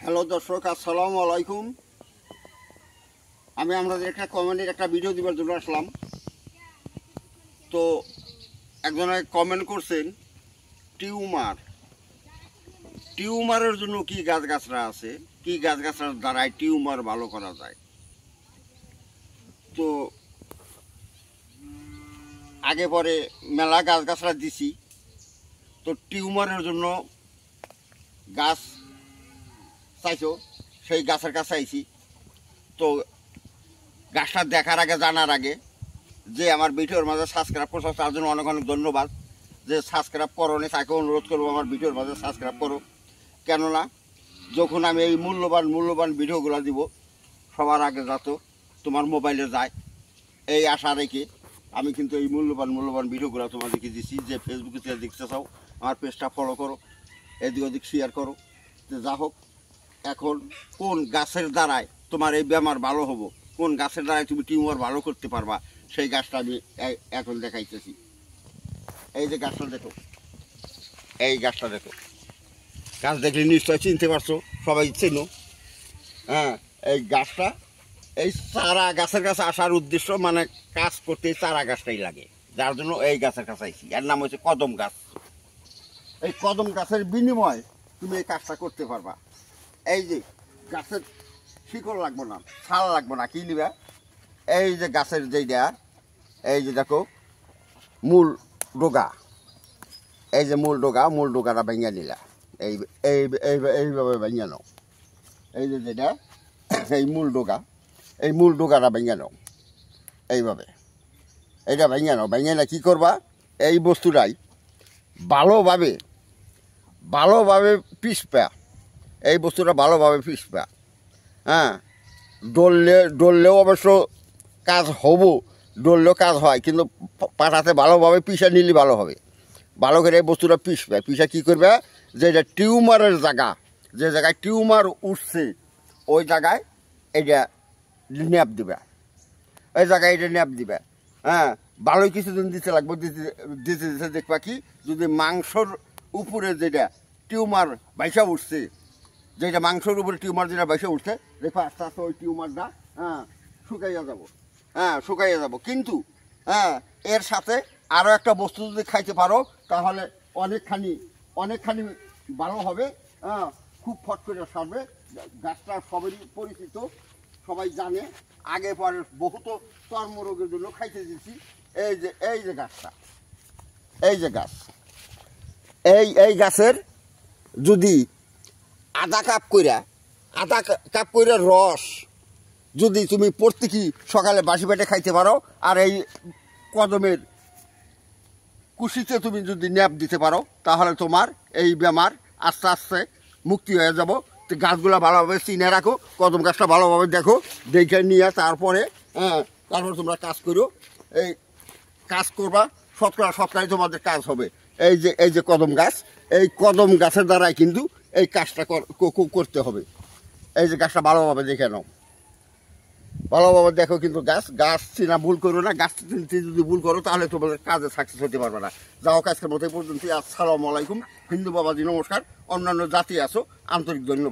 Hello দর্শক, আসসালামু আলাইকুম। আমি আপনাদের একটা কমেন্টের একটা ভিডিও দিবার জন্য আসলাম। তো একজনে কমেন্ট করছেন টিউমারের জন্য কি গাছগাছরা আছে, কি গাছগাছরার দ্বারাই টিউমার ভালো করা যায়। তো আগে পরে মেলা গাছগাছরা দিছি। তো টিউমারের জন্য গাছ চাইছো, সেই গাছের কাছে আইছি। তো গাছটা দেখার আগে, জানার আগে যে আমার ভিডিওর মাঝে সাবস্ক্রাইব করছো তার জন্য অনেক অনেক ধন্যবাদ। যে সাবস্ক্রাইব করো নি তাকে অনুরোধ করবো আমার ভিডিওর মাঝে সাবস্ক্রাইব করো। কেননা যখন আমি এই মূল্যবান ভিডিওগুলো দিব সবার আগে যাতে তোমার মোবাইলে যায়, এই আশা রেখে আমি কিন্তু এই মূল্যবান ভিডিওগুলো তোমাদেরকে দিচ্ছি। যে ফেসবুকে দেখতে চাও আমার পেজটা ফলো করো, এদিক ওদিক শেয়ার করো। যে যা হোক, এখন কোন গাছের দ্বারায় তোমার এই বেমার ভালো হবো, কোন গাছের দ্বারায় তুমি টিউমার ভালো করতে পারবা, সেই গাছটা আমি এখন দেখাইতেছি। এই যে গাছটা দেখো, এই গাছটা দেখো। গাছ দেখলে নিশ্চয় চিনতে পারছো, সবাই চেনো। হ্যাঁ, এই গাছটা, এই চারা গাছের কাছে আসার উদ্দেশ্য মানে কাজ করতে চারা গাছটাই লাগে, যার জন্য এই গাছের কাছে আইছি। এর নাম হচ্ছে কদম গাছ। এই কদম গাছের বিনিময়ে তুমি এই কাজটা করতে পারবা। এই যে গাছের শিকড় লাগবো না, ছাল লাগবো না, কি নিবা? এই যে গাছের যেইটা, এই যে দেখো মূল ডোগা, এই যে মূল ডোগাটা ভেঙে নিলা। এইভাবে ভেঙে নাও। এই যে যেটা এই মূল ডোগাটা ভেঙে নাও। এইভাবে এইটা ভেঙে নাও। ভেঙে না কি করবা, এই বস্তুটাই ভালোভাবে পিসপা, এই বস্তুটা ভালোভাবে পিসপা। হ্যাঁ, ডললেও অবশ্য কাজ হবো, ডললেও কাজ হয়, কিন্তু পাটাতে ভালোভাবে পিসা নিলে ভালো হবে। ভালো করে এই বস্তুটা পিসা কী করবে, যে এটা টিউমারের জায়গা, যে জায়গায় টিউমার উঠছে ওই জায়গায় এটা ন্যাপ দিবে, ওই জায়গায় এটা ন্যাপ দিবে। হ্যাঁ, ভালোই কিছুদিন দিতে লাগবে। দিতে দেখবা কি, যদি মাংসর উপরে যেটা টিউমার বাইসা উঠছে, যেটা মাংসের উপরে টিউমার যেটা বাইসা উঠছে, দেখো আস্তে আস্তে ওই টিউমারটা শুকাইয়া যাব। কিন্তু এর সাথে আরও একটা বস্তু যদি খাইতে পারো তাহলে অনেকখানি ভালো হবে। খুব ফট করে সারবে। গাছটা সবারই পরিচিত, সবাই জানে। আগে পরে বহুত চর্মরোগের জন্য খাইতে দিচ্ছি। এই যে গাছটা, এই যে গাছ, এই গাছের যদি আধা কাপ কইরা রস যদি তুমি প্রত্যেকই সকালে বাসি পেটে খাইতে পারো, আর এই কদমের কুশিতে তুমি যদি ন্যাপ দিতে পারো, তাহলে তোমার এই বেমার আস্তে আস্তে মুক্তি হয়ে যাব। তো গাছগুলো ভালোভাবে চিনে রাখো, কদম গাছটা ভালোভাবে দেখে নিয়ে তারপরে তোমরা কাজ করো। এই কাজ করবা, সৎকারে তোমাদের কাজ হবে। এই যে কদম গাছ, এই কদম গাছের দ্বারাই কিন্তু এই কাজটা করতে হবে। এই যে গাছটা ভালোভাবে দেখে নাও, ভালোভাবে দেখো। কিন্তু গাছ চিনা ভুল করো না। গাছ চিনতে যদি ভুল করো তাহলে তোমাদের কাজে সাকসেস হতে পারবে না। যাও, আজকের মতো পর্যন্ত। আসসালামু আলাইকুম। হিন্দু বাবাজি নমস্কার। অন্যান্য জাতি আছো, আন্তরিক ধন্যবাদ।